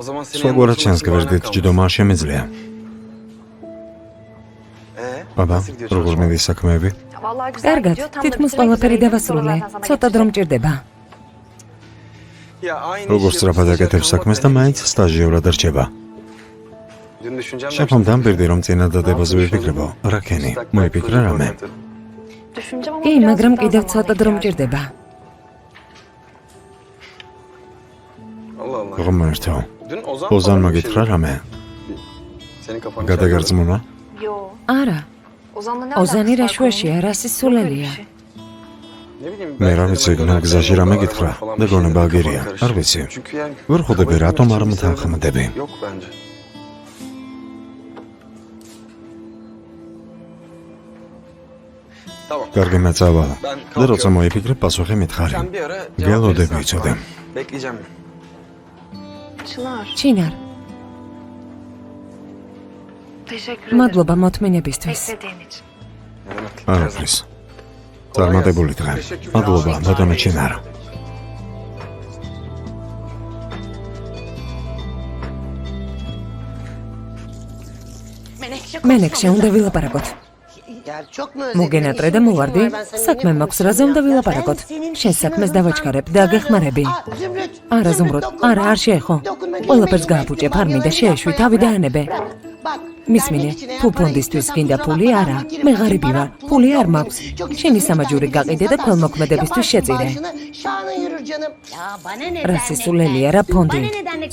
სხვაგვარად შენს გვერდით ჯდომა შემეძლია. აბა, როგორ მიდის საქმეები? კარგად, თითქმის ყველაფერი დავასრულე. ცოტა დრო მჭირდება. როგორც სწრაფად აკეთებს საქმეს და მაინც სტაჟიორად რჩება. შეფამ დამბირდი რომ წინა დადებაზე ვიფიქრებო. რა ქენი, მოიფიქრა რამე? კი, მაგრამ კიდევ ცოტა დრო მჭირდება. ღმერთო, ოზანმა გითხრა რამე? გადაგარწმუნა? არა. ოზანი რაშვაშია, რასის სულელია. მე რა ვიცი, გზაში რამე გითხრა და გონება აგერია. არ ვიცი. ვერ ხვდები რატომ არ მთანხმდები. კარგი მეწავალა. და როცა მოიფიქრე, პასუხი მითხარი. გელოდები იცოდე. ჩინარ. მადლობა მოთმინებისთვის. არაფრის. წარმატებული დღე. მადლობა, ბატონო ჩინარ. მენექშე, უნდა ვილაპარაკოთ. მოგენატრე და მოვარდი. საქმე მაქვს, რაზე უნდა ვილაპარაკოთ. შენ საქმეს დავაჩქარებ და გეხმარები. არა ზუმრუდ, არა არ შეეხო. ყველაფერს გააფუჭებ, არ მინდა შეეშვი, თავი დაანებე. მისმინე, თუ ფონდისთვის გინდა ფული არა, მე ღარიბი ვარ, ფული არ მაქვს. შენი სამაჯური გაყიდე და ქველმოქმედებისთვის შეწირე. რა სისულელია, რა ფონდი?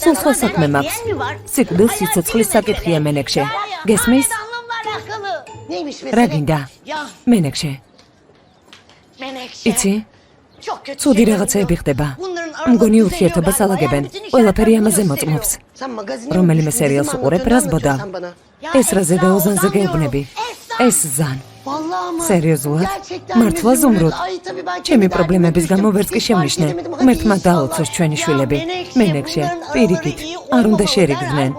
სულ სხვა საქმე მაქვს. სიკვდილს სიცოცხლის საკითხია მენექშე. გესმის? რა გინდა? მენექშე. იცი? ცუდი რაღაცეები ხდება. მგონი ურთიერთობას ალაგებენ. ყველაფერი ამაზე მოწმობს. რომელიმე სერიალს უყურებ, რას ბოდა? ეს რაზე და ოზანზე გეუბნები. ეს ზან. სერიოზულად? მართლა ზუმრუდ? ჩემი პრობლემების გამო ვერც კი შემნიშნე. ღმერთმა დაალოცოს ჩვენი შვილები. მენექშე, პირიქით, არ უნდა შერიგდნენ.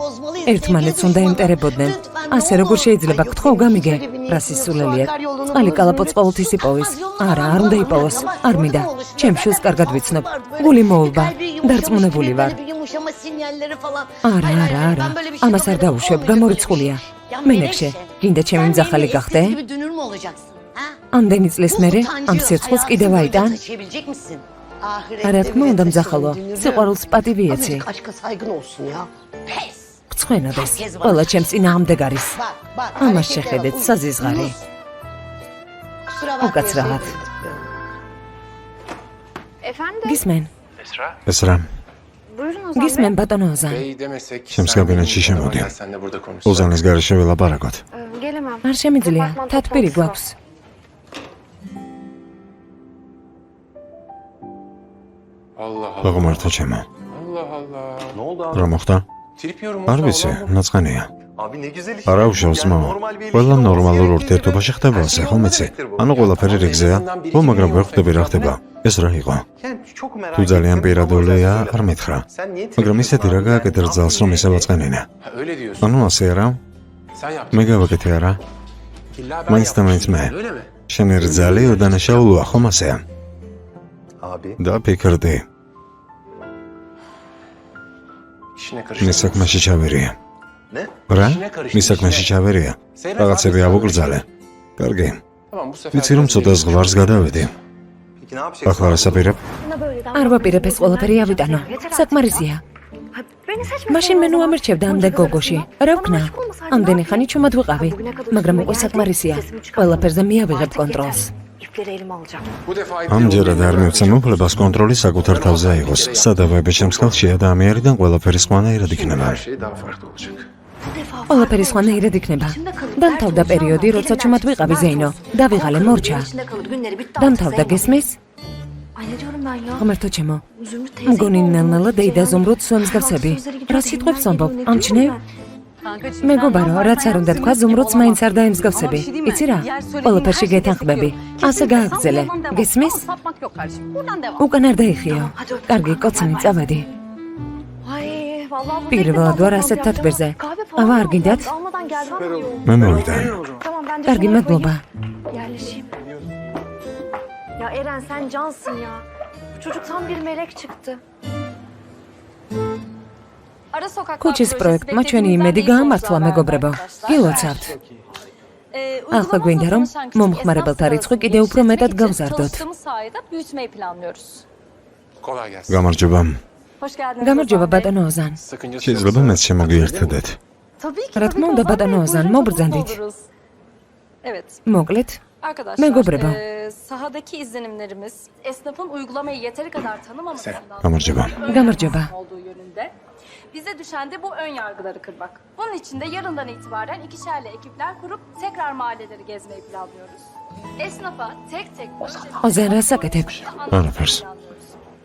ერთმანეთს უნდა ემტერებოდნენ. ასე როგორ შეიძლება გთხოვ გამიგე? რა სისულელია? წყალი კალაპოც ყოველთვის იპოვის. არა, არ უნდა იპოვოს. არ მინდა. ჩემ შვილს კარგად ვიცნობ. გული მოულბა. დარწმუნებული ვარ. არა. ამას არ დაუშვებ, გამორიცხულია. მენექშე, გინდა ჩემი მძახალი გახდე? ამდენი წლის მერე ამ სირცხულს კიდევ აიტან? რა თქმა უნდა მძახალო, სიყვარულს პატივი ეცი. გცხვენოდეს, ყველა ჩემს წინააღმდეგ არის. ამას შეხედეთ, საზიზღარი. უკაცრავად. გისმენ? ეს რა? გისმენ ბატონო ოზან. ჩემს კაბინეტში შემოდი. ოზანის გარეშე ვილაპარაკოთ. არ შემიძლია, თათბირი გვაქვს. ღმერთო ჩემო. რა მოხდა? არ ვიცი, ნაწყანია. არა უშავს მამა. ყველა ნორმალურ ურთიერთობაში ხდება ასე, ხომ იცი? ანუ ყველაფერი რიგზეა, მაგრამ ვერ ხვდები რა ხდება. ეს რა იყო? თუ ძალიან პირადულია, არ მითხრა. მაგრამ ისეთი რა გააკეთე რძალს, რომ ისე ვაწყენინე. ანუ ასე არა? მე გავაკეთე არა? მაინც და მაინც მე. შენი რძალი ოდანაშაულოა, ხომ ასეა? და ფიქრდი. მის საქმეში ჩავერია. რა? მის საქმეში ჩავერია. რაღაცები ავუკრძალე. კარგი. ვიცი რომ ცოტა ზღვარს გადავედი. ახლა რა საპირებ? არ ვაპირებ ეს ყველაფერი ავიტანო. საკმარისია. მაშინ მე ნუ ამერჩევდა ამდენ გოგოში. რა ვქნა? ამდენი ხანი ჩუმად ვიყავი, მაგრამ უკვე საკმარისია. ყველაფერზე მე ავიღებ კონტროლს. ამჯერად არ მივცემ უფლებას კონტროლი საკუთარ თავზე აიღოს. სადავეები ჩემს ხელშია და ამიერიდან ყველაფერი სხვანაირად იქნება. ყველაფერი სხვანაირად იქნება. დამთავრდა პერიოდი, როცა ჩუმად ვიყავი ზეინო. დავიღალე მორჩა. დამთავრდა გესმის? ღმერთო ჩემო, მგონი ნელ-ნელა დეიდა ზუმრუდს ვემსგავსები. რა სიტყვებს ამბობ? ამჩნევ? მეგობარო, რაც არ უნდა თქვა, ზუმრუდს მაინც არ დაემსგავსები. იცი რა? ყველაფერში გეთანხმები. ასე გააგრძელე. გესმის? უკან არ დაიხიო. კარგი, კოცინი, წავედი. პირველად ვარ ასეთ თათბირზე. ავა არ გინდათ? მე მოვიდა. კარგი, მადლობა. Ya Eren sen cansın ya. Bu çocuk tam bir melek çıktı. ქუჩის პროექტმა ჩვენი იმედი გაამართლა, მეგობრებო. გილოცავთ. ახლა გვინდა რომ მომხმარებელთა რიცხვი კიდევ უფრო მეტად გავზარდოთ. გამარჯობა. გამარჯობა ბატონო ოზან. შეიძლება მეც შემოგიერთდეთ. რა თქმა უნდა ბატონო ოზან, მობრძანდით. მოკლედ, mегобребо. Sahadaki izlenimlerimiz esnafın uygulamayı yeteri kadar tanımamasından გამარჯობა. გამარჯობა. olduğu yönünde. Bize düşen de bu ön yargıları kırmak. Bunun için de yarından itibaren ikişerli ekipler kurup tekrar mahalleleri gezmeyi planlıyoruz. Esnafa tek tek ozan რა საკეთებ? არაფერს.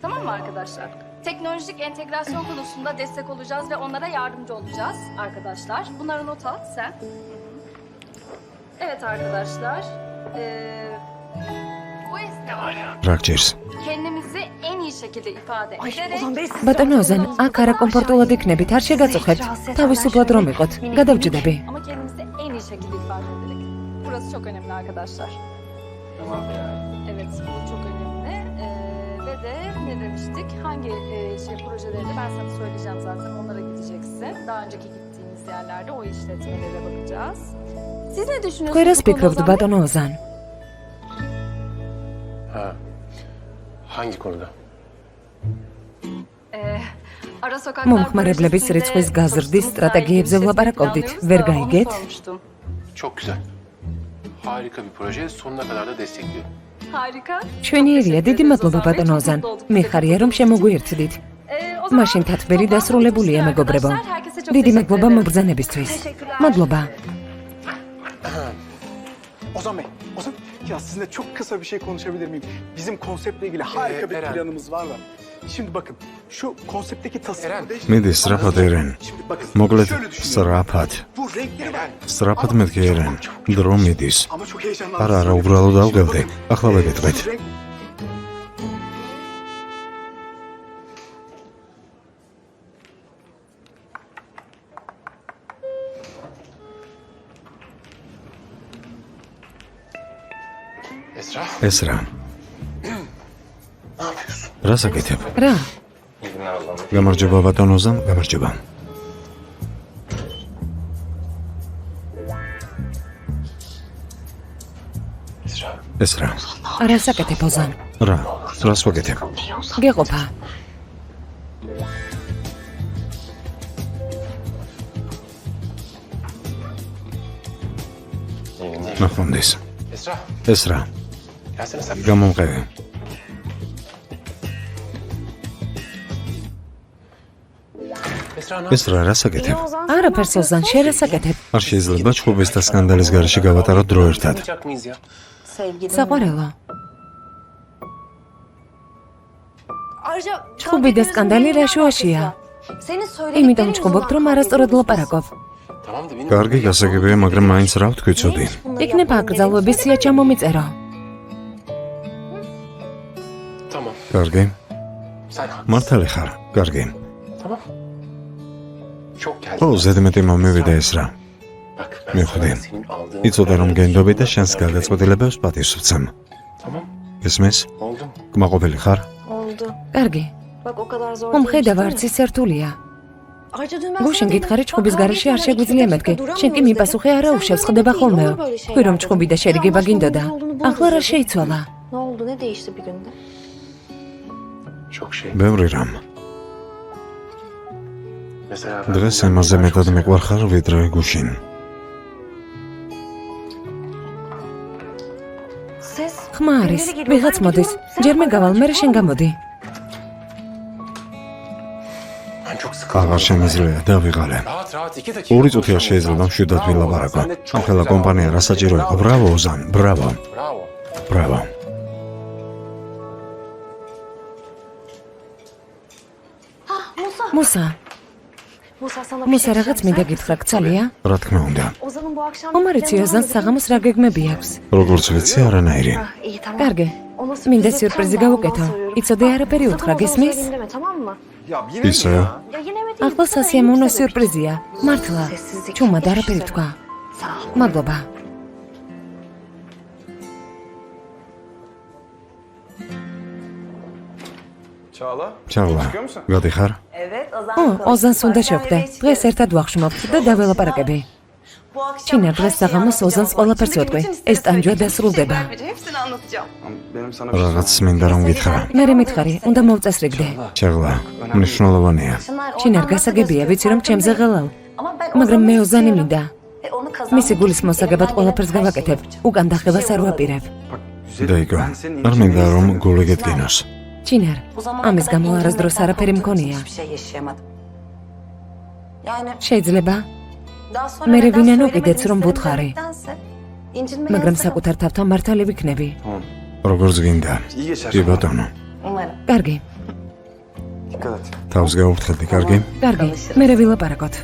Tamam mı arkadaşlar? Teknolojik entegrasyon konusunda destek olacağız ve onlara yardımcı olacağız arkadaşlar. Bunları not al sen. Evet arkadaşlar. Bu esnada რა გჭირს? kendimizi en iyi şekilde ifade ederek ბატონო ოზან, აქ არა კომფორტულად იქნებით, არ შეგაწუხებთ. თავისუფლად რომ იყოთ. გადავჭდები. ama kendimizi en iyi şekilde ifade ederek. Burası çok önemli arkadaşlar. Evet, bu çok önemli. Ve de ne demiştik? Hangi projeleri ben sana söyleyeceğim zaten. Onlara gideceksin. Daha önceki gittiğimiz yerlerde o işletmelere bakacağız. Siz ne düşünüyorsunuz? თქვენ რას bu konuda ფიქრობთ, Ozan Bey? ბატონო ოზან? Hangi konuda? Ara sokaklar მომხმარებლების projesinde რიცხვის გაზრდის satılık სტრატეგიებზე sergi ვლაპარაკობდით. planlıyoruz ვერ da onu გაიგეთ? sormuştum. Çok güzel. Harika bir proje. Sonuna kadar da destekliyorum. Harika. ჩვენი ელია, დიდი მადლობა ბატონო ოზან. მიხარია რომ შემოგვიერთდით. O zaman მაშინ თათბერი დასრულებულია, მეგობრებო. herkese çok დიდი teşekkür მადლობა ederim. მობრძანებისთვის. მადლობა. Ozan Bey, ya sizinle çok kısa bir şey konuşabilir miyim? Bizim konseptle ilgili harika bir Eren. planımız var da. Şimdi bakın, şu konseptteki Eren. tasarımı მიდი სწრაფად ერენ. Şimdi bakın, მოკლედ şöyle düşünüyorum. სწრაფად. Bu renkleri var. სწრაფად მეთქი ერენ. დრო მიდის. Ama çok heyecanlandım. არა, არა, უბრალოდ ავგებდი. ახლა ვეკეთებთ. Renk- Esra, ეს რა? ne yapıyorsun? რა საკეთებ? რა? İyi günler Ozan Bey. გამარჯობა ბატონო ოზან, გამარჯობა. Esra, ეს რა? რა საკეთებ ოზან? რა? რას ვაკეთებ? გეყოფა. iyi günler. ნახვამდის. Esra, ეს რა? gelsene sen. გამომყევი. Esra, ne ეს რა? რა საკეთებ? არაფერს ოზან, შენ რა საკეთებ? არ შეიძლება ჩხუბის და სკანდალის გარეშე გავატაროთ დრო ერთად. yapmayacak mıyız ya? საყვარელო. Ayrıca ჩხუბი და სკანდალი რა შუაშია? Senin იმიტომ ჩხუბობთ რომ არასწორად ლაპარაკობ. Tamam da benim... კარგი გასაგებია, მაგრამ მაინც რა ვთქვიცოდი? იქნება აკრძალვების სია ჩამომიწერო. Tamam, კარგი. sen haklısın. მართალი ხარ? კარგი. Tamam. Çok geldi. ო, ზედმეტი მომივიდა ეს რა. Bak, მივხვდი. senin aldığın... იცოდე რომ გენდობი და შენს გადაწყვეტილებებს პატივს ვცემ. Tamam, ესმის? oldu mu? კმაყოფილი ხარ? oldu. კარგი. Bak o kadar zor. მომხედავ არც ის ერთულია. Ayrıca dün ben გუშინ sana გითხარი dedim, ჩხუბის bak, გარეშე არ kahve შეგვიძლია içmeden მეთქი. iki dakika შენ კი duramıyoruz მიპასუხე dedim. არა Sen უშავს bana ხდება dedin ki, ხოლმეო. olur böyle თქვი რომ şeyler ჩხუბი და dedim. შერიგება Anlaşmamızın გინდოდა. olduğunu ახლა რა buldum შეიცვალა? dedim. Ne oldu? Ne değişti bir günde? Çok şey. ბევრი რამ. Mesela... დღეს ემაზე მეტად მეყვარხარ ვიდრე გუშინ. Ses. ხმა არის. birileri geliyor, ვიღაც ben მოდის. gidiyorum, sen ჯერ მე bana გავალ, მე შენ გამოდი. Ben çok sıkıldım. აღარ შემიძლია დავიღალე. Rahat rahat 2 dakika. 2 წუთია შეიძლება მშვიდად ვილაპარაკო. ამ ხელა კომპანია რა საჭირო იყო? ბრავო ოზან, ბრავო. Bravo. ბრავო. მუსა, Musa sana bir მუსა şey რაღაც მინდა გითხრა, გცალია? რა თქმა უნდა. Ozan'ın bu akşam... ომარიცი ოზანს საღამოს რა გეგმები აქვს? როგორც ვიცი, არანაირი. Ah, iyi tamam. კარგი. O nasıl მინდა bize სიურპრიზი tam გავუკეთო. bağlamdan soruyorum. იცოდე არაფერი Sakın უთხრა, Ozan'a გესმის? söyleyeyim deme, tamam mı? Ya yine mi ისე? ya? Ya yine mi değil? ახლა Sana სასიამოვნო iyimser demek. სიურპრიზია. მართლა. Sessizlik. ჩუმად არაფერი თქვა. Sağ ol. მადლობა. Çağla. ჩავლა. Çıkıyor musun? გადიხარ? ოზანს უნდა შევხვდე. დღეს ერთად ვახშმობთ და დაველაპარაკები. ჩინარ დღეს საღამოს ოზანს ყველაფერს ვეტყვი. ეს ტანჯვა დასრულდება. რაღაც მინდა რომ გითხრა. მე მითხარი, უნდა მოვწესრიგდე. შეღლა, მნიშვნელოვანია. ჩინარ გასაგებია, ვიცი რომ ჩემზე ღელავ. მაგრამ მე ოზანი მინდა. მისი გულის მოსაგებად ყველაფერს გავაკეთებ. უკან დახევას არ ვაპირებ. დაიგო. არ მინდა რომ გული გედგინოს. ჩინარ, ამის გამო არასდროს არაფერი მქონია. შეიძლება მე ვინან უკიდეც რომ ვუთხარი. მაგრამ საკუთარ თავთან მართალი ვიქნები. როგორც გინდა. კი ბატონო. კარგი, თავს გაუფრთხილდი, კარგი? კარგი, მე ვილაპარაკოთ.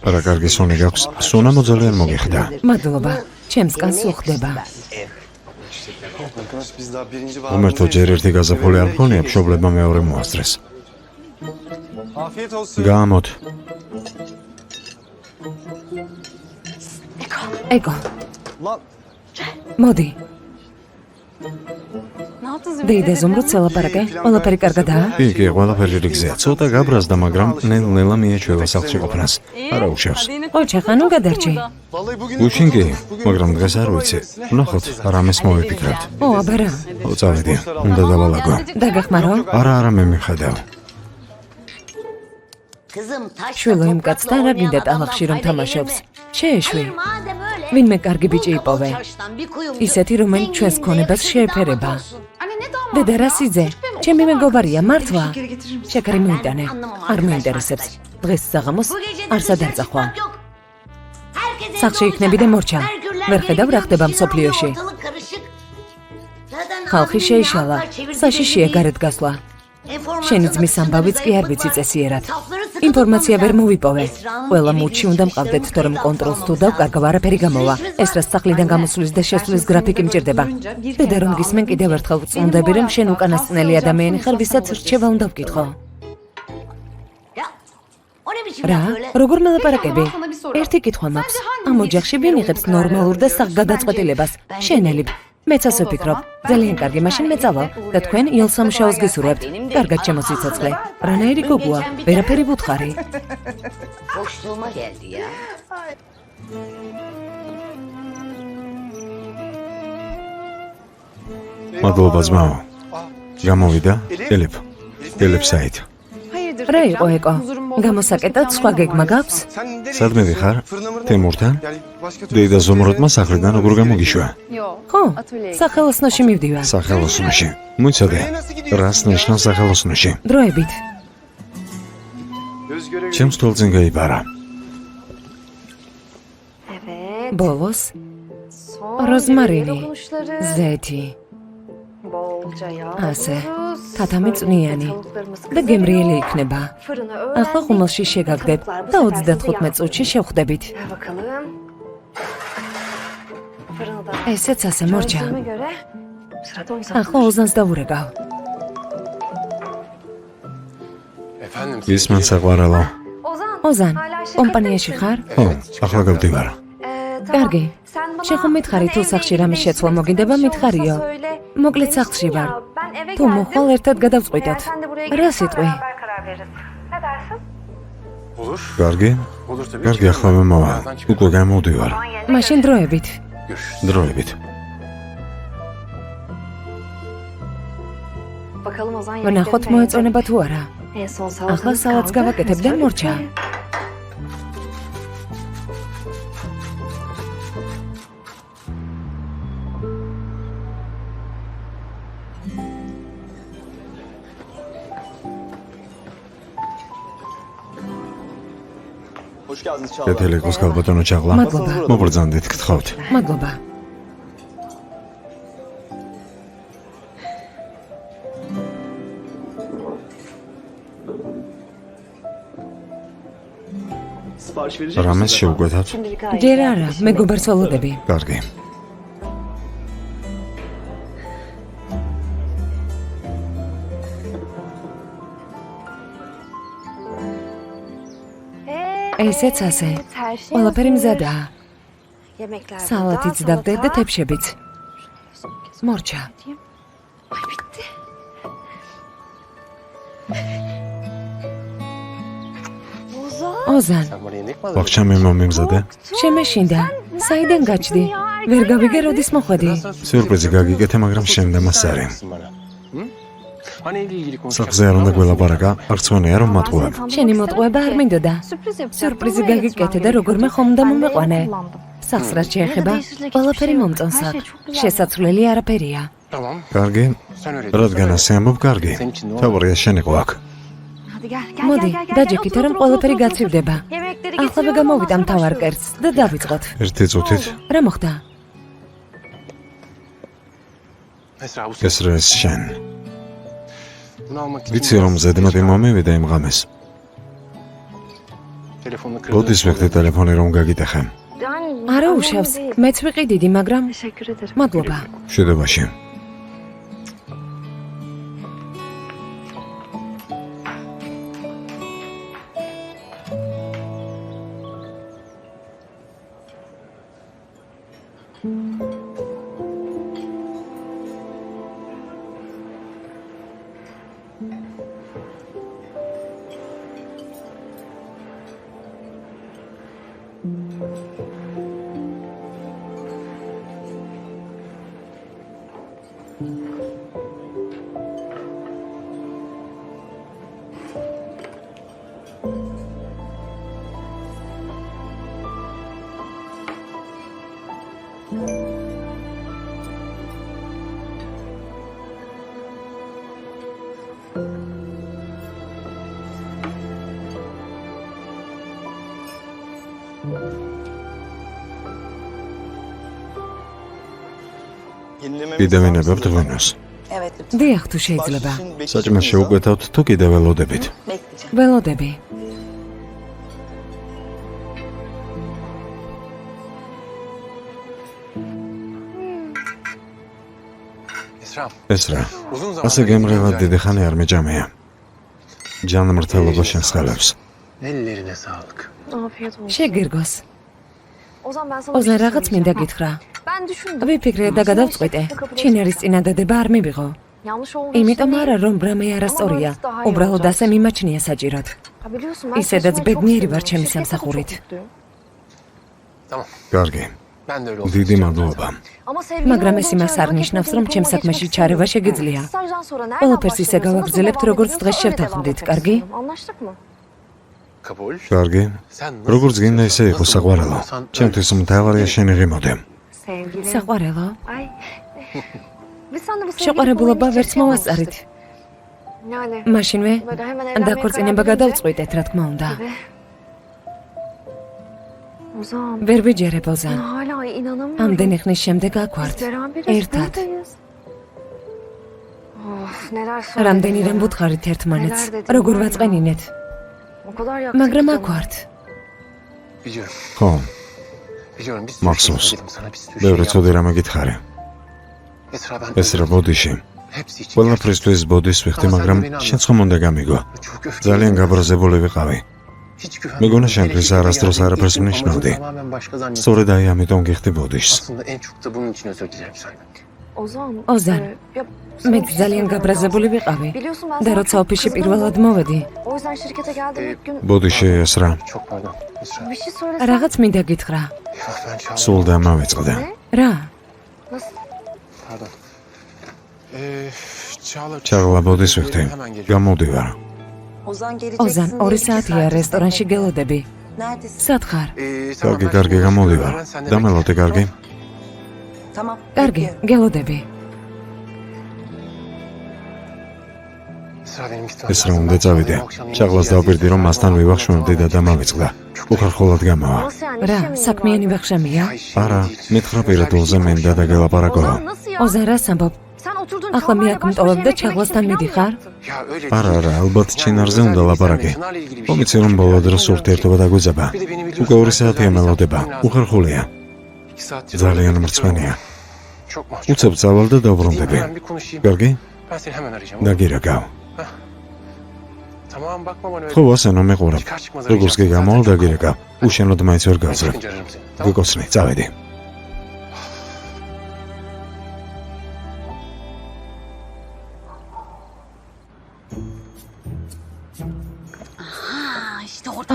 რა კარგი სუნი გაქვს. სუნა მოძალიან მოგიხდა. მადლობა, ჩემს კანს უხდება. უმერთო ჯერ ერთი გაზაფხული არ მქონია, მშობლებმა მეორე მოასწრეს. გამოთ. ეკო, მოდი. დეიდა ზომრუც ელაპარაკე, ყველაფერი კარგადაა? კი, ყველაფერი რიგზეა. ცოტა გაბრაზდა, მაგრამ ნელ-ნელა მიეჩვევა სახლში ყოფნას. არა უშავს. ოჩა ხანუ გადარჩი. გუშინ კი, მაგრამ დღეს არ ვიცი. ვნახოთ, რამეს მოვიფიქრებთ. აბარა. წავედი, უნდა დავალაგო. დაგახმარო? არა, მე მიხედავ. შვილო იმ კაცთან რა გინდა ტალახში რომ თამაშობს? შეეშვი. ვინმე კარგი ბიჭი იპოვე. ისეთი, რომელიც ჩვენს ქონებას შეეფერება. დედა რა სიძე? ჩემი მეგობარია, მართლა? შეკარი მოიტანე. არ მეინტერესებს. დღეს საღამოს არსად არ წახვა. სახლში იქნები და მორჩა. ვერ ხედავ რა ხდება მსოფლიოში. ხალხი შეიშალა. საშიშია გარეთ გასვლა. შენი ძმის ამბავიც კი არ ვიცი წესიერად. ინფორმაცია ვერ მოვიპოვე. ყველა მუჩი უნდა მყავდეთ, თორემ კონტროლს თუ დავკარგავ, არაფერი გამოვა. ეს რა სახლიდან გამოსვლის და შესვლის გრაფიკი მჭირდება. დედა რომ გისმენ კიდევ ერთხელ ვწუნდები, რომ შენ უკანასკნელი ადამიანი ხარ, ვისაც რჩევა უნდა ვკითხო. რა? როგორ მელაპარაკები? ერთი კითხვა მაქვს. ამ ოჯახში ვინ იღებს ნორმალურ და სახგადაწყვეტილებას? შენელიბ. მეც ასე ვფიქრობ. ძალიან კარგი, მაშინ მე წავალ და თქვენ იელსამუშაოს გისურვებთ. კარგად ჩემო სიცოცხლე. რანაირი გოგოა, ვერაფერი ვუთხარი. მადლობა ძმაო. გამოვიდა? ელიფ საით. რა იყო ეკო? გამოსაკეთად სხვა გეგმა გაქვს? სადმე ვიხარ? თემურთან? დეიდა ზომროტმა სახლიდან როგორ გამოგიშვა? ხო, სახელოსნოში მივდივარ. სახელოსნოში. მოიცადე. რას ნიშნავს სახელოსნოში? დროებით. ჩემს თვალწინ გაიბარა. ბოლოს როზმარინი, ზეთი, ასე, თათამი წვნიანი და გემრიელი იქნება. ახლა ხუმელში შეგაგდებ და 35 წუთში შევხვდებით. ესეც ასე მორჩა. ახლა ოზანს დავურეგავ. ისმენ საყვარელო. ოზან, კომპანიაში ხარ? ხო, ახლა გავდივარ. კარგი. შენ ხომ მითხარი თუ სახლში რამე შეცვლა მოგინდება, მითხარიო. მოკლედ სახლში ვარ. თუ მოხვალ ერთად გადავწყვიტოთ. რა სიტყვი? კარგი? კარგი, ახლა მე მოვალ. უკვე გამოვდივარ. მაშინ დროებით. დროებით. ვნახოთ მოეწონება თუ არა. ახლა სალატს გავაკეთებ და მორჩა. კეთილიყოს გალბატონო ჩაღლა. მადლობა. მობრძანდით, გთხოვთ. მადლობა. რამეს შევგვეთათ? ჯერ არა, მეგობარს ველოდები. კარგი. ესეც ასე. ყველაფერი მზადაა. სალათიც დავდე და თეფშებიც. Morça. Ay bitti. Ozan, Sen bana yemek mi hazırladın? Akşam yemeğimi imzadı. შემეშინდა. საიდან გაჩდი? ვერ გავიგე, როდის მოხვედი? Sürprizi gagigete მაგრამ შემდემას არ. Bana. Hı? Hani ile ilgili konuşacağız. Saksı yarında gველაპარაკა, არც მგონია რომ მათყუებ. შენი მოტყუება არ მინდოდა. Sürpriz yapacağım. სიურპრიზი გაგიკეთე და როგორმე ხომ და მომეყვანე. სახს რაც შეეხება, ყველაფერი მომწონს აქ. შესაძლებელი არაფერია. Tamam. Კარგი, Sen öyle რადგან ასე ამბობ, კარგი. თავარია შენ იყო აქ. Hadi gel. მოდი, დაჯექით რომ ყველაფერი გაცივდება. Yemekleri ახლა გამოვიდამ თავარ კერტს და დავიწყოთ. ერთი წუთით რა მოხდა? Esra bu ეს რა ეს შენ. Bunu almak için ვიცი რომ ზედმეტი მომივიდა იმ ღამეს. telefonunu ბოდის ვეხდე ტელეფონი რომ გაგიტეხე. არა უშავს. მეც ვიყიდიდი, მაგრამ Teşekkür ederim. მადლობა. შვედობაში. კიდევ ვინებებთ ღვინოს. დიახ, თუ შეიძლება. საჭმელს შეუკვეთავთ თუ კიდევ ველოდებით. ველოდები. Esra. ეს რა. Uzun ასე zamandır გემრიელად დიდი ხანი არ მეჭამია. ჯანმრთელობა შემსხელებს. Ellerine sağlık. Afiyet olsun. შეგირგოს. Ozan ben sana ოზან რაღაც მინდა გითხრა. Ben düşündüm. ვიფიქრე და გადავწყვიტე. ჩინარის წინადადება არ მივიღო. Yanlış olduğunu იმიტომ არა რომ ბრამე არასწორია. უბრალოდ ასე მიმაჩნია საჭიროდ. Biliyorsun ben ისედაც çalışmayı çok ბედნიერი seviyorum. ვარ ჩემი Şirkette de სამსახურით. çok mutluyum. Tamam. კარგი. Ben de öyle olsun. დიდი მადლობა. Ama sevgilim მაგრამ olduğu ეს için იმას არ paket ნიშნავს რომ paket ჩემ paket საქმეში geçmek ჩარევა istiyorum. შეგიძლია. Stajdan sonra nereden ყველაფერს ისე başlıyorsun? გავაგრძელებთ, Nasıl როგორც devam დღეს ediyorsa öyle შევთანხმდით, devam კარგი? etmek istiyorum. Anlaştık mı? Kabul. კარგი. Sen როგორც გინდა ისე იყოს საყვარელო. ჩემთვის მთავარია შენი ღიმოდე. Sevgilim. საყვარელო. Ay. Biz seninle bu sevgili შეყვარებულობა konuyu ვერც hiç მოვასწარით. Yani. მაშინვე Böyle hemen evlenmeye დაქორწინება karar verince- გადავწყვიტეთ, რა თქმა უნდა. Tabii. Ozan. ვერ ვიჯერებ Ben ოზან. hala inanamıyorum. ამდენი ხნის შემდეგ Biz აქვართ. beraberiz. ერთად. buradayız. Of, neler söyledik რამდენიდან ya. ვუთხარით ერთმანეთს, ნელარ დედი, როგორ ნელარ. ვაწყენინეთ. O kadar yaktık მაგრამ canım. აქვართ. Biliyorum. ხო, Biliyorum. Bir sürü Maxsus. şey söyledim sana. Bir sürü şey ბევრი yaptım. ცოდი რამე გითხარი. Esra ben ეს რა ბოდიში. hepsi için ყველაფრისთვის ბოდის ვიხდი, მაგრამ შენც ხომ უნდა გამიგო. çok öfkeliyim. ძალიან გაბრაზებული ვიყავი. Hiç güvenmiyorum. მეგონა შემდგრის არასდროს არაფერს Amacım მნიშნავდი. tamamen başka zannediyorum. სწორედ აი ამიტომ გიხდი ბოდიშს. Aslında en çok da bunun için özür dilerim senden. Ozan. Ozan. Ya, sana მე bir şey ძალიან söylemem გაბრაზებული lazım. ვიყავი. Biliyorsun ben და sana როცა çok ოფისში kızgındım. პირველად მოვედი, O yüzden şirkete geldiğim ilk gün ბოდიში ეს რა. Çok pardon. Esra. bir şey söylesem. რაღაც მინდა გითხრა. Eyvah ben çağırdım. სულ და მავიწყდა. Ne? რა? Nasıl? Pardon. Çağla. ჩაღლა ბოდის ვიხდი. Hemen geliyorum. გამოდივარ. ოზან, 2 საათია რესტორანში გელოდები. სად ხარ? Tamam, კარგი, ben კარგი, şimdi გამოდივარ. öğren, sen de დამელოდე, კარგი. კარგი, გელოდები. Esra benim gitmem ეს რა lazım. უნდა Ben წავიდე. bu akşam yemek ჩაღლას yiyeceğiz. დავპირდი რომ მასთან ვივახშმობდი და დამავიწყდა. უხერხულად გამოვა. Nasıl yani? რა, İşe mi საქმიანი var? ბახშამია? Ay, şey არა, değil. მითხრა პირადულზე მინდა დაგელაპარაკო. Ozan nasıl ya? ოზან, რას ამბობ? Sen oturdun ახლა მე აქ baş başa მტოვებ და yemek yemek ჩაღლასთან için plan mı მიდიხარ? yaptın? Ya öyle არა, değil. არა, ალბათ Yani ჩინარზე özel უნდა bir ლაპარაკი. senle ilgili bir şey მომიცი რომ ბოლო დროს ურთიერთობა დაგვიძაბა. Bir de beni biliyorsun, უკვე 2 ben საათია özel მელოდება. bir lazım. უხერხულია. 2 saattir ძალიან orada მრცხვენია. Çok mahcup. უცებ წავალ და დავბრუნდები. Hemen bir konuşayım. კარგი? Ben seni hemen arayacağım. დაგირეკავ. Tamam bakma bana öyle. ხო, ასენო მეყურებ. Çıkar çıkmaz როგორც კი arayacağım. გამოვალ Zaten დაგირეკავ. უშენოდ მაინც ვერ Ben გავწრებ. çıkınca ararım seni. Tamam. გეკოცნი, წავედი.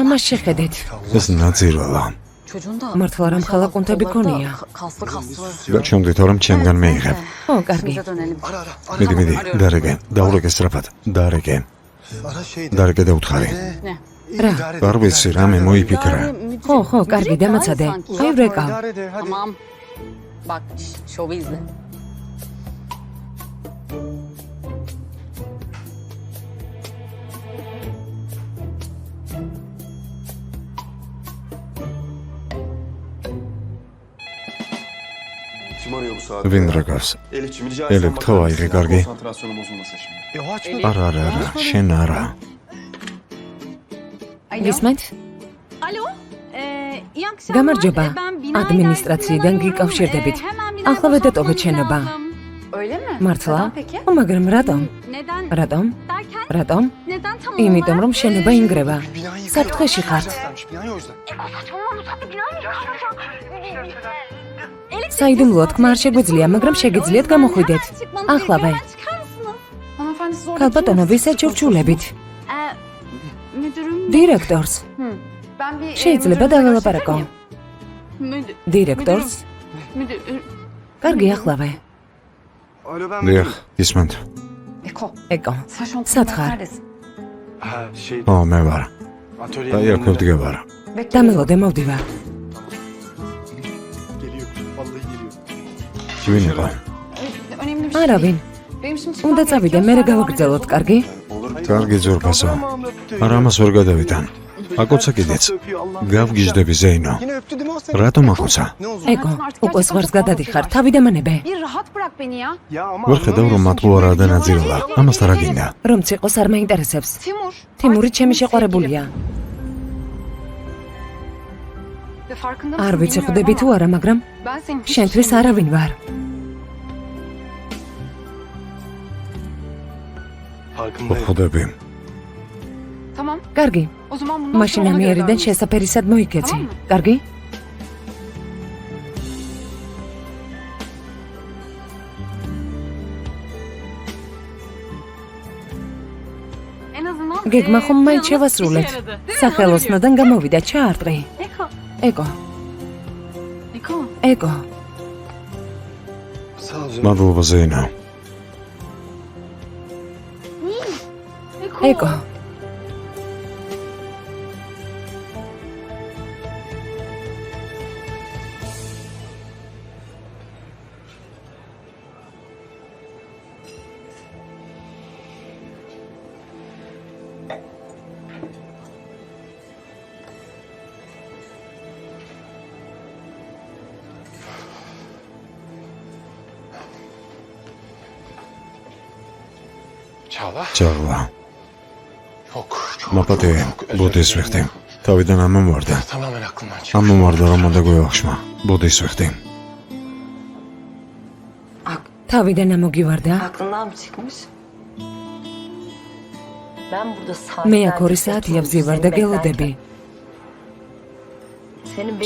ამას შეხედეთ. ეს ნაძირვალა. მართლა რამ ხალაკუნთები ქონია. გაჩვენდით რომ ჩემგან მეიღებ. ო, კარგი. მიდი, დარეგე, დაურეკე სწრაფად. დარეგე და უთხარი. რა? არ ვიცი, რამე მოიფიქრა. ხო, კარგი, დამაცადე. აი ვრეკავ. Tamam. Bak şovu izle. Kim arıyor bu saatte? ვინ რეკავს? Elif'ciğim rica Elif, etsem bakar tavayı mısın? kargi. Konsantrasyonum bozulmasın şimdi. o açma. არა, შენ არა. გისმენთ? Alo. İyi akşamlar. გამარჯობა. Ben bina ადმინისტრაციიდან idaresinin გიკავშირდებით. arıyorum. Hemen bina ახლა ვედეტოვეთ boşaltmamız შენობა. lazım. Öyle mi? მართლა? Neden peki? მაგრამ რატომ? Neden? რატომ? Derken რატომ? neden tam იმიტომ olarak? რომ შენობა ინგრევა. Binayı საფრთხეში ხართ. Binayı o yüzden. საიდუმლოა თქმა არ შეგვიძლია, მაგრამ შეგიძლიათ გამოხვიდეთ. Çıkmanız Ახლავე. gerekiyor. Hemen çıkar mısınız? Hanımefendi siz orada ქალბატონო, ვისაც ურჩულებით? Müdürüm. დირექტორს. Ben bir შეიძლება დაველაპარაკო. დირექტორს? Müdür. კარგი, ახლავე. Alo ben დიახ, გისმენთ. Eko. ეკო. Sen şu an Satkar. neredesin? Ha şey ო, მე ვარ. atölye. აი აქ ვდგებარ. დამელოდე მოვდივარ. Geliyor. Vallahi geliyor. ვინ იყო? Önemli bir şey არავინ. değil. Benim şimdi çıkmam უნდა წავიდე, gerekiyor. მე Sonra devam გავაგრძელოთ, ederiz. კარგი? კარგი ძურფასო. Tamam öptü. არა ამას ვერ გადავიდან. აკოცა კიდეც. Nasıl öpüyor Allah? გავგიჟდები ზეინო. Yine öptü değil mi o seni? რატომ აკოცა? Ne oldu? ეკო, უკვე ზღვარს გადადიხარ, თავი დამანებე. Bir rahat bırak beni ya. Ya ama ვერ ხედავ რომ მათ უარა და ნაძირვალა. ამასთან რა გინდა? რომ ციყოს არ მაინტერესებს. Timur. თიმური ჩემი შეყვარებულია. Ve farkında არ mısın ვიცი bilmiyorum ხვდები თუ ama არა, მაგრამ ben senin hiç შენთვის şeyini- არავინ ვარ. farkındayım. ხვდები. Tamam. კარგი, O zaman bundan მაშინ sonra ona göre ამიერიდან davranırız. შესაფერისად მოიქეცი. Tamam. კარგი? En azından გეგმა ხომ მაინც planımız შევასრულეთ. işe yaradı. Değil mi? სახელოსნოდან გამოვიდა ჩაარტყი. Eko. ეკო, Eko. ეკო. Sağ ol canım. მადლობა ზეინო. ეკო. Çağla. Çağla. Çok მაპატე, özür ბუდის dilerim. ვიხდი. თავიდან ამომარდა. Tamamen aklımdan çıkmış. ამომარდა რომ უნდა გვევახშმა. ბუდის ვიხდი. თავიდან ამოგივარდა. Aklından mı çıkmış? Ben burada მე აქ 2 საათია ვზივარ და გელოდები.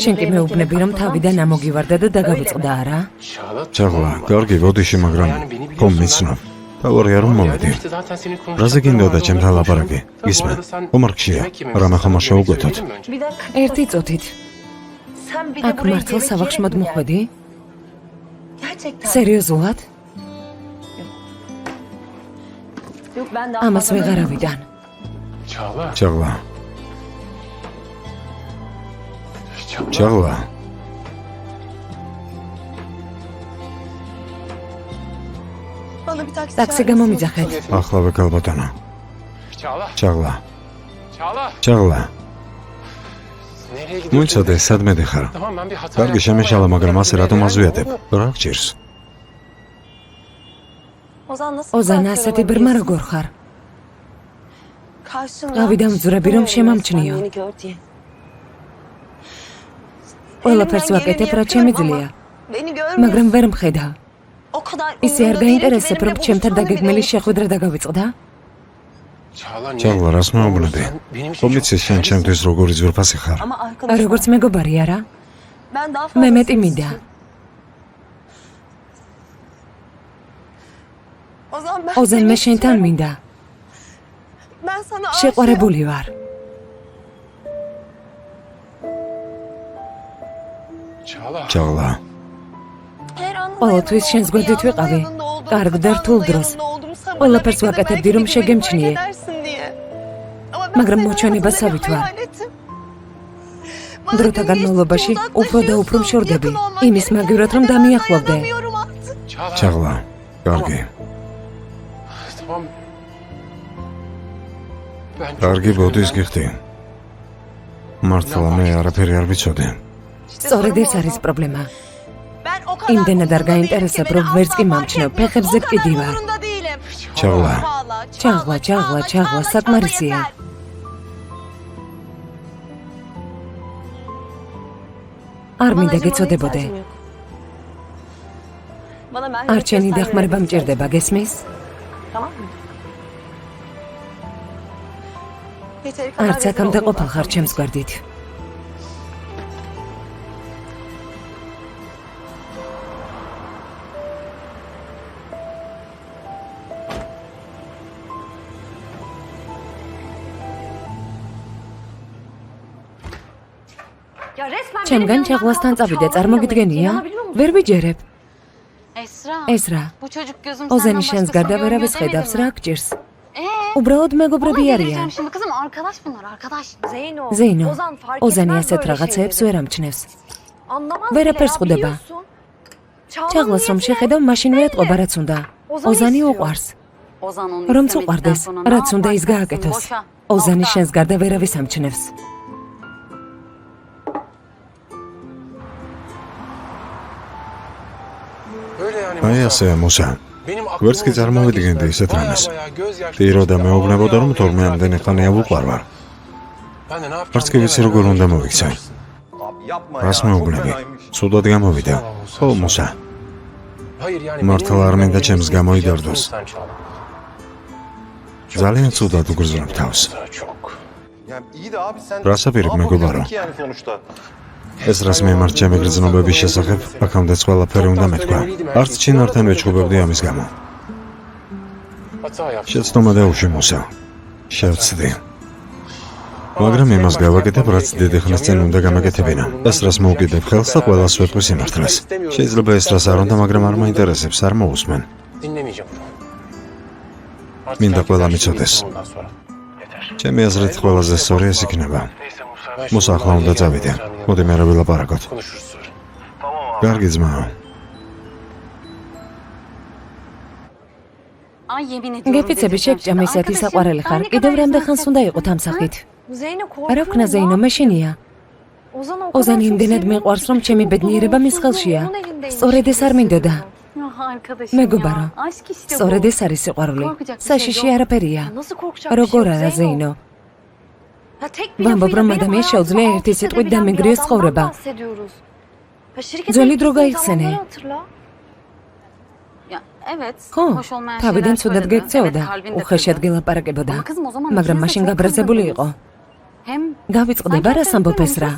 შენ კი მეუბნები რომ თავიდან ამოგივარდა და დაგავიწყდა არა? Çağla. Çağla, კარგი, ბოდიში, მაგრამ ხომ მიცნობ. თავარია რომ მოვედი. İşte zaten senin რაზე გინდოდა ჩემთან konuşacaklarım ლაპარაკი? vardı. Tabii bu გისმენ? arada sen უმარკშია. yemek yememişsin. რამე ხომ არ Yemek შევუკვეთოთ? söyledin mi önce? Bir dakika. 1 წუთით. Sen bir de აქ buraya მართლა yemek სავახში yiyerek mi geldin? მოხვედი? Gerçekten. სერიოზულად? Yok ben daha ამას fazla ვეღარავიდან. Çağla. Çağla, Çağla. Çağla. Bana bir taksi ტაქსი çağırırsın. გამომიძახეთ. ახლავე კალბატონო. Çağla. Çağla, Çağla. Çağla. Nereye gidiyorsun? მოიცადე, სადმე დიხარ? Tamam ben bir hata კარგი, yaptım შემეშალა, ama მაგრამ ასე რატომ yani აზვიათებ? o- რა გჭირს? Ozan nasıl? ოზან kalkıyor ასეთი olabilirsin? ბრმა როგორ ხარ? Karşımda. Abi დამძვრები, რომ შემამჩნიო. Beni gör diye. ყველაფერს ვაკეთებ, რაც შემიძლია, Beni görmüyor. მაგრამ ვერ მხედა. O kadar ისე არ umurumda değilim ki გაინტერესებ, benimle რომ ჩემთან buluşmanı დაგეგმილი bile შეხვედრა დაგავიწყდა? Çağla niye? Çağla, რას მეუბნები? Sen benim için ხომ çok იცი შენ değerlisin. ჩემთვის როგორი ძვირფასი ხარ? Ama arkadaşım. როგორც მეგობარი არა? Ben daha მე fazla. მეტი მინდა. Ozan ben ოზან მე seni შენთან istiyorum. მინდა. შეყვარებული ვარ. ჩაღლა. ყოველთვის შენს გვერდით ვიყავი. კარგ და რთულ დროს. ყველაფერს ვაკეთებდი, რომ შეგემჩნიე. მაგრამ მოჩვენებასავით ვარ. დროთა განმავლობაში უფრო და უფრო მშორდები. იმის მაგივრად, რომ დამიახლოვდე. ჩაღლა. კარგი. კარგი, ბოდის გიხდი. მართლა მე არაფერი არ ვიცოდი. სწორედ ეს არის პრობლემა. იმდენად არ გაინტერესებ, რომ ვერც კი მომჩნევ, ფეხებზე კიდი ვარ. ჩაღლა. ჩაღლა, საკმარისია. არ მინდა გეცოდებოდე. არჩენი დახმარება მჭირდება, გესმის? არც აქამდე ყოფილ ხარ ჩემს გვერდით. ჩემგან ჩაღლასთან წავიდე, წარმოგიდგენია? ვერ ვიჯერებ. ესრა. ოზანი შენს გარდა ვერავის ხედავს, რა გჭირს? უბრალოდ მეგობრები არიან. ზეინო, ოზანი ასეთ რაღაცეებს ვერ ამჩნევს. ვერაფერს ხვდება. ჩაღლას რომ შეხედავ, მაშინვე ეტყობა, რაც უნდა. ოზანი უყვარს. რომც უყვარდეს, რაც უნდა ის გააკეთოს. ოზანი შენს გარდა ვერავის ამჩნევს. აი ასე, მუსა. ვერც კი წარმოვიდგენდი ისეთ რამეს. ტირო და მეუბნებოდა, რომ თორმე ამდენი ხანია ვუყვარ ვარ. არც კი ვიცი როგორ უნდა მოვიქცე. რას მეუბნები? ცუდად გამოვიდა. ხო, მუსა. მართლა არ მინდა ჩემს გამოიდარდოს. ძალიან ცუდად უგრძნობ თავს. რასაპირებ, მეგობარო? ეს რას მიმართ ჩემი გრძნობების შესახებ, აქამდეც ყველაფერი უნდა მეთქვა. არც ჩინართან ვეჩხუბებდი ამის გამო. შეცდომა დაუშვი, მუსა. შევცდი. მაგრამ იმას გავაკეთებ, რაც დიდი ხნის წინ უნდა გამეკეთებინა. ეს რას მოვკიდებ ხელს და ყველას ვეთქვი სიმართლეს. შეიძლება ეს რას არ უნდა, მაგრამ არ მაინტერესებს, არ მოусმენ. მინდა ყველა მიცოდეს. ჩემი აზრით ყველაზე სწორი ეს იქნება. მუსა ახლა უნდა წავიდე. მოდი მე რა ვილაპარაკოთ. კარგი ძმაო. გეფიცები შეგჭამ ისეთი საყვარელი ხარ. კიდევ რამდენ ხანს უნდა იყოთ ამ სახით? რა ვქნა ზეინო, მეშინია. ოზანი იმდენად მიყვარს, რომ ჩემი ბედნიერება მის ხელშია. სწორედ ეს არ მინდოდა. მეგობარო, სწორედ ეს არის სიყვარული. საშიში არაფერია. როგორ არა, ზეინო? ვამბობ, რომ ადამიანს შეუძლია ერთი სიტყვით დამეგრიოს ცხოვრება. ძველი დრო გაიხსენე. ხო, თავიდან ცუდად გექცეოდა, უხეშად გელაპარაკებოდა, მაგრამ მაშინ გაბრაზებული იყო. გავიწყდება, რას ამბობ ესრა?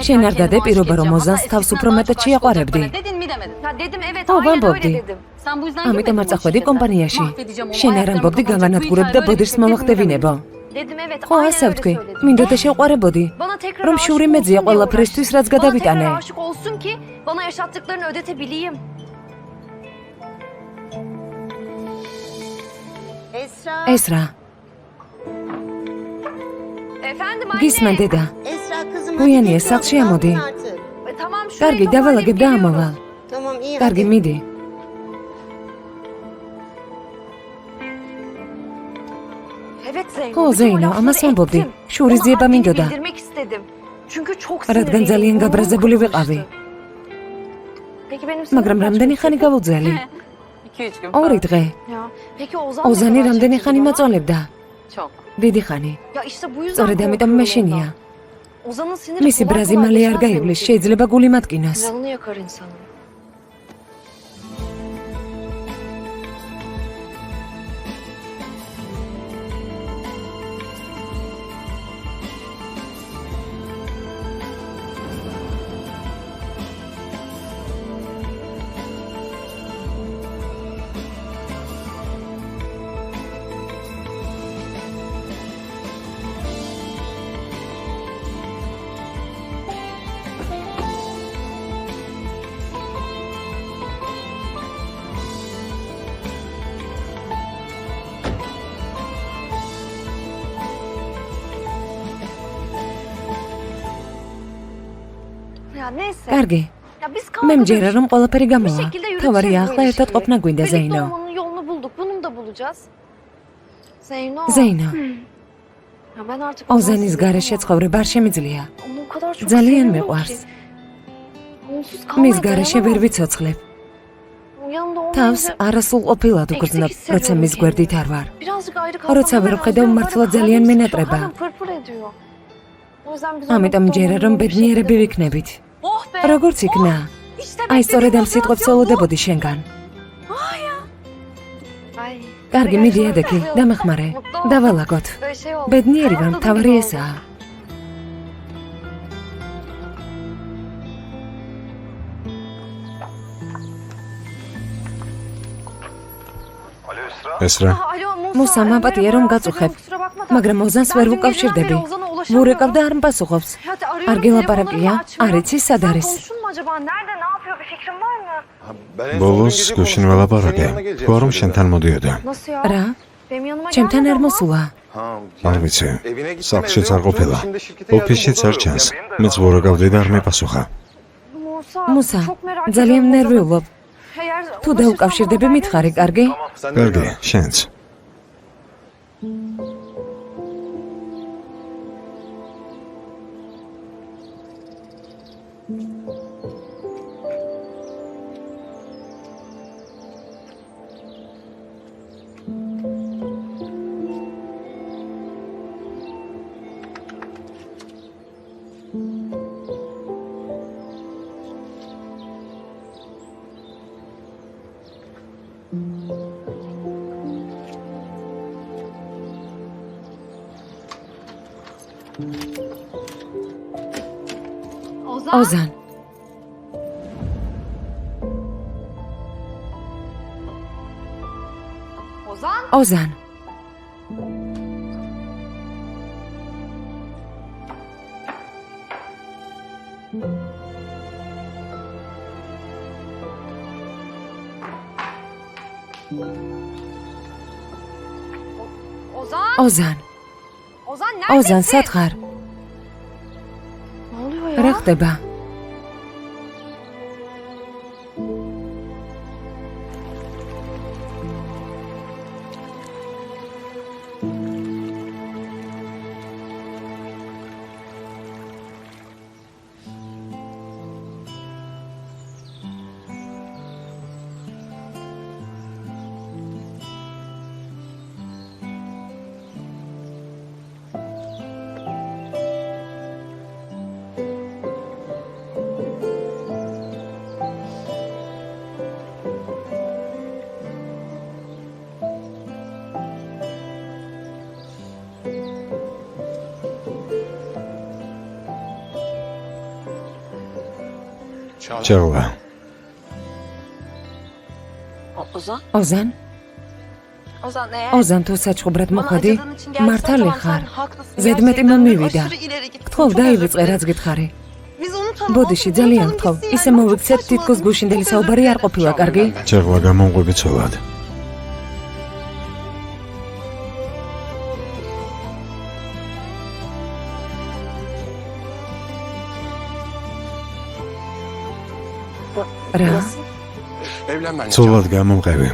შენ არ დადე პირობა, რომ ოზანს თავს უფრო მეტად შეაყვარებდი? ხო, ვამბობდი. ამიტომ არ წახვედი კომპანიაში. შენ არ ამბობდი გავანადგურებ და ბოდიშს მოვახტევინებო. ხო, ასე ვთქვი. მინდოდა შეყვარებოდი, რომ შური მეძია ყველაფრისთვის, რაც გადავიტანე. ესრა. გისმენ, დედა. გვიანია, სახლში ამოდი. კარგი, დავალაგებ და ამოვალ. კარგი, მიდი. ხო, ზეინო, ამას ვამბობდი. შურის ძიება მინდოდა. რადგან ძალიან გაბრაზებული ვიყავი. მაგრამ რამდენი ხანი გავუძველი? 2 დღე. ოზანი რამდენი ხანი მოწოლებდა? დიდი ხანი. სწორედ ამიტომ მეშინია. მისი ბრაზი მალე არ გაივლის, შეიძლება გული მატკინოს. Ya neyse. კარგი, Ya biz მე kavga მჯერა რომ ყველაფერი bir გამოვა. şekilde თავარია yürüteceğiz bu ახლა ერთად ilişkiyi. ყოფნა გვინდა Birlikte ზეინო. olmanın yolunu bulduk. Bunun da bulacağız. Zeyno. ზეინო, Ya ben artık ოზენის garaშე ცხოვრება არ შემიძლია. Onu o kadar çok ძალიან seviyorum მიყვარს. ki. Onsuz მის kalmaya garaშე ვერ dayanamam. ვიცოცხლებ. O yanında თავს olmayınca არასულ ყოფილად უგრძნობ, როცა მის გვერდით არ ვარ. birazcık ayrı როცა ვერ ვხედავ, მართლა ძალიან მენატრება. Pırpır ediyor. O yüzden biz ამიტომ მჯერა რომ ბედნიერები ვიქნებით. Oh be. როგორც იქნა, İşte აი სწორედ ამ სიტყვებს ველოდებოდი შენგან. Ay. კარგი, მიდი ადექი, დამეხმარე. დავალაგოთ. Böyle şey oldu. ბედნიერი ვარ, Anladın მთავარი gibi ესაა. ესრა, Alo, Musa, მაპატია რომ გაწუხებ, მაგრამ ოზანს ვერ ვუკავშირდები. ვურეკავ და არ მპასუხობს. არ გელაპარაკია, არ იცი სად არის. ბოლოს გუშინ ველაპარაკე. თუ არ რომ შენთან მოდიოდა. რა? ჩემთან არ მოსულა. არ ვიცი. სახლშიც არ ყოფილა. ოფისშიც არ ჩანს. მეც ვურეკავდი და არ მეპასუხა. მუსა, ძალიან ნერვიულობ. თუ დაუკავშირდები მითხარი, კარგი? კარგი, შენც. ოზან. ოზან. ოზან. ოზან, სათხარ. Ne oluyor ya? რა ხდება? ჭრვა. Ozan. ოზან, Ozan eğer ოზან თუ საჩუბრად bana მოხვედი, acıdığın için gerçekten მართალი tamam, ხარ. sen haklısın. ზედმეტი Gerçekten მომივიდა. aşırı ileri gittin. გთხოვ, Çok დაივიწყე, özür რაც dilerim. გითხარი. Biz unutalım. ბოდიში, oğlum, ძალიან unutalım გთხოვ. gitsin ისე yani. მოვიქცეთ, Çok თითქოს saçma. გუშინდელი Çok საუბარი özür არ dilerim. ყოფილა, კარგი? ჭრვა გამომყვები ცოლად. რა? Evlen benimle. ცოლად გამომყევი.